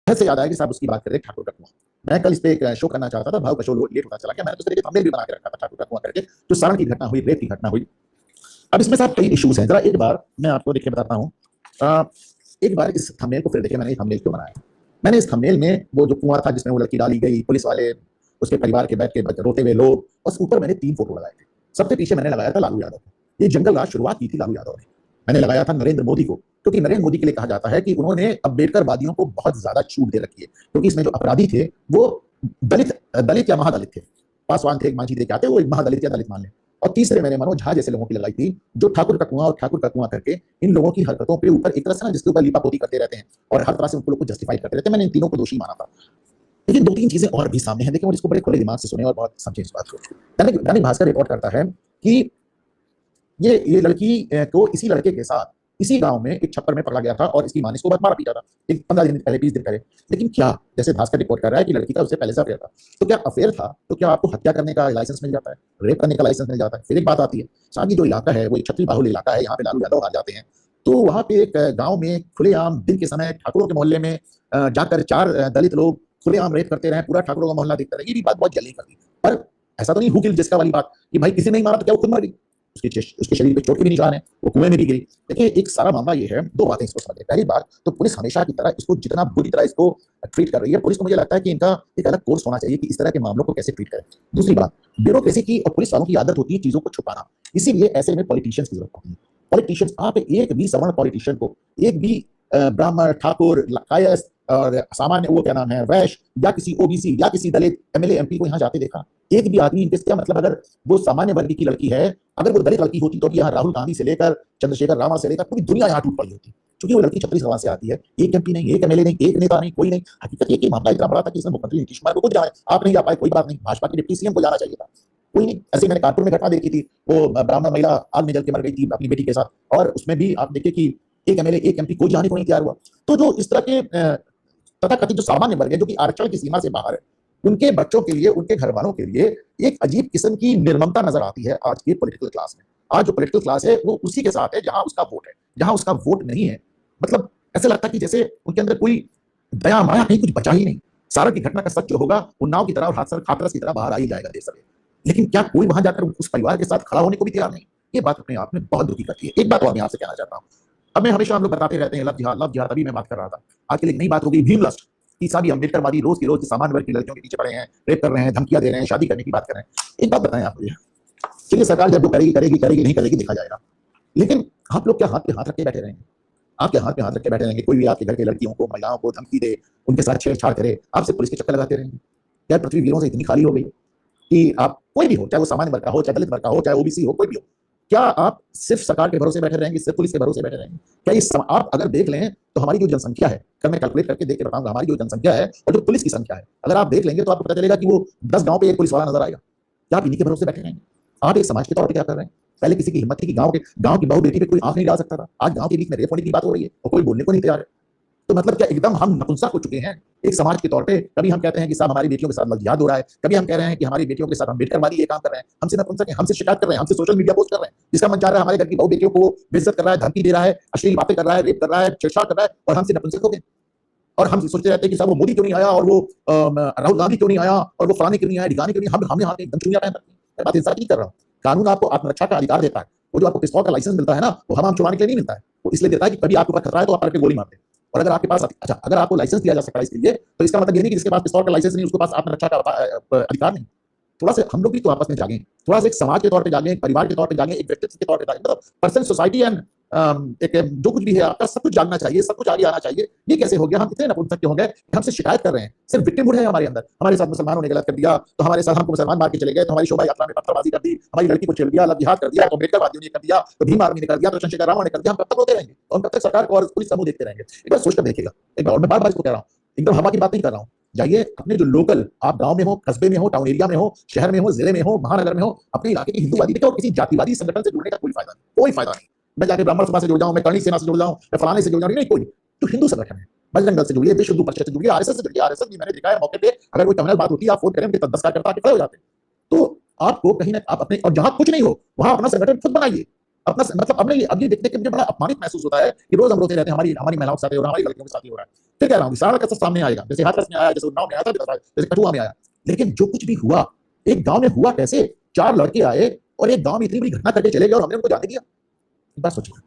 से याद आया कि साहब उसकी बात कर रहे ठाकुर का कुआं। मैं कल इस पे एक शो करना चाहता था, भाव का शो लेट होता चला गया। मैंने तो इस तरीके थंबनेल भी बना के रखा था ठाकुर का कुआं करके, जो सारण की घटना हुई, रेप की घटना हुई। अब इसमें साहब कई इश्यूज हैं, जरा एक बार मैं आपको देखिए बताता हूँ। एक बार इस थंबनेल को फिर देखिए, मैंने ये थंबनेल क्यों बनाया। मैंने इस थंबनेल में वो जो कुआं था जिसमें वो लड़की डाली गई, पुलिस वाले, उसके परिवार के बैठ के रोते हुए लोग, और ऊपर मैंने 3 फोटो लगाए थे। सबसे पीछे मैंने लगाया था लालू यादव को। ये जंगल राज शुरुआत की थी लालू यादव ने। मैंने लगाया था नरेंद्र मोदी को, क्योंकि नरेंद्र मोदी के लिए कहा जाता है कि उन्होंने अम्बेडकरवादियों को बहुत ज्यादा छूट दे रखी है, क्योंकि इसमें जो अपराधी थे वो दलित दलित या महादलित थे। पासवान थे, मांझी थे, क्या थे, वो एक महादलित या दलित मान लें। और तीसरे मैंने मनोज झा जैसे लोगों की लगाई थी, जो ठाकुर का कुआं और ठाकुर का कुआं करके इन लोगों की हरकतों पे ऊपर एक तरह से ना जिसके ऊपर लीपापोती करते रहते हैं और हर तरह से उनको लोग को जस्टिफाई करते रहते हैं। मैंने इन तीनों को दोषी माना था। लेकिन 2-3 चीजें और भी सामने हैं, देखिए, और इसको बड़े खुले दिमाग से सुने और बहुत समझे इस बात को। दैनिक भास्कर रिपोर्ट करता है कि ये लड़की को इसी लड़के के साथ इसी गांव में एक छप्पर में पकड़ा गया था और इसकी मां ने इसको बहुत मारा पीटा था, एक 15 दिन पहले, 20 दिन पहले। लेकिन क्या, जैसे भास्कर रिपोर्ट कर रहा है कि लड़की का उससे पहले से अफेयर था, तो क्या अफेयर था तो क्या आपको हत्या करने का लाइसेंस मिल जाता है, रेप करने का लाइसेंस मिल जाता है? फिर एक बात आती है, साहब ये जो इलाका है वो एक क्षत्रिय बाहुल इलाका है, यहाँ पे लालू यादव आ जाते हैं। तो वहां पे एक गाँव में खुलेआम दिन के समय ठाकुरों के मोहल्ले में जाकर 4 दलित लोग खुलेआम रेप करते रहे, पूरा ठाकुरों का मोहल्ला देखता रहे, ये भी बात बहुत जल्दी कर दी। पर ऐसा तो नहीं हु किल जिसका वाली बात कि भाई किसी ने नहीं मारा तो क्या वो खुद मर गई, उसके शरीर पे चोट के भी निशान है, वो कुएं में भी गिरी। देखिए, एक सारा मामला ये है, 2 बातें इसको समझिए। पहली बात तो पुलिस हमेशा की तरह इसको जितना बुरी तरह इसको ट्रीट कर रही है, पुलिस को मुझे लगता है कि इनका एक अलग कोर्स होना चाहिए कि इस तरह के मामलों को कैसे ट्रीट करें। दूसरी बात, ब्यूरोक्रेसी की और पुलिस वालों की आदत होती है चीजों को छुपाना, इसीलिए ऐसे में पॉलिटिशियंस की जरूरत होती है। पॉलिटिशियंस, आप एक भी सवर्ण पॉलिटिशियन को, एक भी ब्राह्मण, ठाकुर, कायस्थ और सामान्य, वो क्या नाम है, वैश्य, या किसी ओबीसी या किसी दलित एमएलए एमपी को यहाँ जाते देखा? एक भी आदमी इनके, क्या मतलब, अगर वो सामान्य वर्ग की लड़की है, अगर वो दलित लड़की होती तो यहाँ राहुल गांधी से लेकर चंद्रशेखर रावत से लेकर पूरी दुनिया यहाँ टूट पड़ी होती, क्योंकि वो लड़की छत्तीसगढ़ से आती है। एक एमपी नहीं, एक एमएलए नहीं, एक नेता नहीं, कोई नहीं। हकीकत ये कि मामला इतना बड़ा था कि इसमें मुख्यमंत्री नीतीश कुमार को खुद जाए, आप नहीं जा पाए, कोई बात नहीं, भाजपा के डिप्टी सीएम को जाना चाहिए था, कोई नहीं। ऐसे मैंने कानपुर में घटना देखी थी, वो ब्राह्मण महिला आग में जल के मर गई थी अपनी बेटी के साथ, और उसमें भी आप देखिए कि एक एमएलए, एक एमपी कोई जाने को नहीं तैयार हुआ। तो जो इस तरह के तथाकथित जो सामान्य वर्ग है, जो कि आरक्षण की सीमा से बाहर है, उनके बच्चों के लिए, उनके घर वालों के लिए एक अजीब किस्म की निर्ममता नजर आती है आज की पॉलिटिकल क्लास में। आज जो पॉलिटिकल क्लास है वो उसी के साथ है जहां उसका वोट है, जहां उसका वोट नहीं है। मतलब ऐसा लगता है कि जैसे उनके अंदर कोई दया माया नहीं, कुछ बचा ही नहीं। सारा की घटना का सच जो होगा वो नाव की तरह और हाथरस की तरह बाहर आ ही जाएगा देश में। लेकिन क्या कोई वहां जाकर उस परिवार के साथ खड़ा होने को भी तैयार नहीं? ये बात अपने आप में बहुत दुखी करती है। एक बात और मैं आपसे कहना चाहता हूँ। अब मैं हमेशा, हम लोग बताते रहते हैं लव जिहाद, लव जिहाद, अभी मैं बात कर रहा था। आज के लिए एक नई बात होगी, भीम लस्ट। कि साहब अम्बेडकरवादी रोज की रोज सामान्य वर्ग की लड़कियों के पीछे पड़े हैं, रेप कर रहे हैं, धमकियां दे रहे हैं, शादी करने की बात कर रहे हैं। एक बात बताएं आप मुझे, चलिए सरकार जब वो करेगी करेगी करेगी, नहीं करेगी देखा जाएगा, लेकिन आप लोग क्या हाथ पे हाथ रख के बैठे रहेंगे? आप क्या हाथ पे हाथ रख के बैठे रहेंगे? कोई भी आपके घर के लड़कियों को, महिलाओं को धमकी दे, उनके साथ छेड़छाड़ करे, आपसे पुलिस के चक्कर लगाते रहेंगे? क्या पृथ्वी वीरों से इतनी खाली हो गई कि आप, कोई भी हो, चाहे वो सामान्य वर्ग का हो, चाहे दलित वर्ग का हो, चाहे ओबीसी हो, कोई भी हो, क्या आप सिर्फ सरकार के भरोसे बैठे रहेंगे, सिर्फ पुलिस के भरोसे बैठे रहेंगे? क्या इस आप अगर देख लें तो हमारी जो जनसंख्या है, कल मैं कैलकुलेट करके देख के बताऊंगा, हमारी जो जनसंख्या है और जो पुलिस की संख्या है, अगर आप देख लेंगे तो आपको पता चलेगा कि वो 10 गांव पे एक पुलिस वाला नजर आएगा। क्या आप इन्हीं के भरोसे बैठे रहेंगे? आप एक समाज के तौर पर क्या कर रहे हैं? पहले किसी की हिम्मत थी कि गांव की बहू बेटी पे कोई आंख नहीं डाल सकता था, आज गांव के बीच में रेप होने की बात हो रही है और कोई बोलने को नहीं तैयार है। तो मतलब क्या एकदम हम नपुंसक हो चुके हैं एक समाज के तौर पे? कभी हम कहते हैं कि साहब हमारी बेटियों के साथ लज्जात हो रहा है, कभी हम कह रहे हैं कि हमारी बेटियों के साथ अम्बेडकरवादी ये काम कर रहे हैं, हमसे नपुंसक हैं, हमसे शिकायत कर रहे हैं, हमसे सोशल मीडिया पोस्ट कर रहे हैं, जिसका मन चाह रहा है हमारे घर की बहू बेटियों को बेइज्जत कर रहा है, धमकी दे रहा है, अश्लील बातें कर रहा है, रेप कर रहा है, छेड़छाड़ कर रहा है, और हमसे नपुंसक हो गए। और हम सोचते रहते हैं कि साहब वो मोदी क्यों नहीं आया, और वो राहुल गांधी क्यों नहीं आया, और वो फलाने क्यों नहीं आया, ढिकाने क्यों नहीं, हमने हाथ में एकदम चुनिया पहन रखी है। मैं बात इंसाफ की कर रहा हूँ। कानून आपको आत्मरक्षा का अधिकार देता है। वो जो आपको पिस्तौल का लाइसेंस मिलता है ना, वो हम छुड़ाने के लिए नहीं मिलता है, वो इसलिए देता है कि कभी आपके ऊपर खतरा है तो आप करके गोली मार दे। और अगर आपके पास, अच्छा, अगर आपको लाइसेंस दिया जा सकता है इसके लिए, तो इसका मतलब ये नहीं कि जिसके पास पिस्तौल का लाइसेंस नहीं उसके पास आत्मरक्षा का अधिकार नहीं। थोड़ा सा हम लोग भी तो आपस में जागें, थोड़ा सा एक समाज के तौर पे जागें, एक परिवार के तौर पे जागें, एक व्यक्तित्व के तौर पे जागें, मतलब पर्सन, सोसाइटी एंड एक जो कुछ भी है आपका, सब कुछ जानना चाहिए, सब कुछ आगे आना चाहिए। ये कैसे हो गया? हम इतने नपुंसक क्यों हो गए कि हमसे शिकायत कर रहे हैं? सिर्फ विक्टिमहुड है हमारे अंदर। हमारे साथ मुसलमानों ने गलत कर दिया तो हमारे साथ हमको मुसलमान मार के चले गए, तो हमारी शोभा यात्रा में पत्थरबाजी कर दी, हमारी लड़की को छेड़ दिया, लव जिहाद कर दिया, तो अम्बेडकरवादियों ने कर दिया, तो भीम आर्मी ने कर दिया, तो चंद्रशेखर रावत ने कर दिया। हम कब तक रोते रहेंगे और कब तक सरकार को और पुलिस समूह देखते रहेंगे? एक बार सोचकर देखिएगा, एक बार। और मैं बार बार इसको कह रहा हूँ, एकदम हवा की बात नहीं कर रहा हूँ। जाइए अपने जो लोकल, आप गांव में हो, कस्बे में हो, टाउन एरिया में हो, शहर में हो, जिले में हो, महानगर में हो, अपने इलाके के हिंदूवादी देखो, किसी जातिवादी संगठन से जुड़ने का कोई फायदा नहीं, कोई फायदा नहीं। मैं जाके ब्राह्मण सभा से जुड़ जाऊं, मैं कर्णी सेना से जुड़ जाऊं, मैं फलाने से जुड़ जाऊं, नहीं, कोई तो हिंदू संगठन है, बजरंग दल से जुड़िए, विश्व हिंदू परिषद से जुड़िए, आरएसएस से जुड़िए। आरएसएस भी मैंने देखा है मौके पे, अगर कोई कम्युनल बात होती है, आप फोन करें, उनके 10 कार्यकर्ता आके खड़े हो जाते हैं। तो आपको कहीं ना, आप अपने, और जहां कुछ नहीं हो वहां अपना संगठन खुद बनाइए। अपना मतलब अब ये देखने के मुझे बड़ा अपमानित महसूस होता है कि रोज हम रोते रहते हैं हमारी महिलाओं के साथ और हमारी लड़कियों के साथ ही हो रहा है। फिर कह रहा हूँ सारा का सामने आएगा, जैसे हाथरस में आया, जैसे उन्नाव में आया था, जैसे कठुआ में आया। लेकिन जो कुछ भी हुआ, एक गांव में हुआ कैसे, 4 लड़के आए और एक गांव में इतनी बड़ी घटना करके चले गए और हमने उनको जाने दिया। एक बात सोचिए।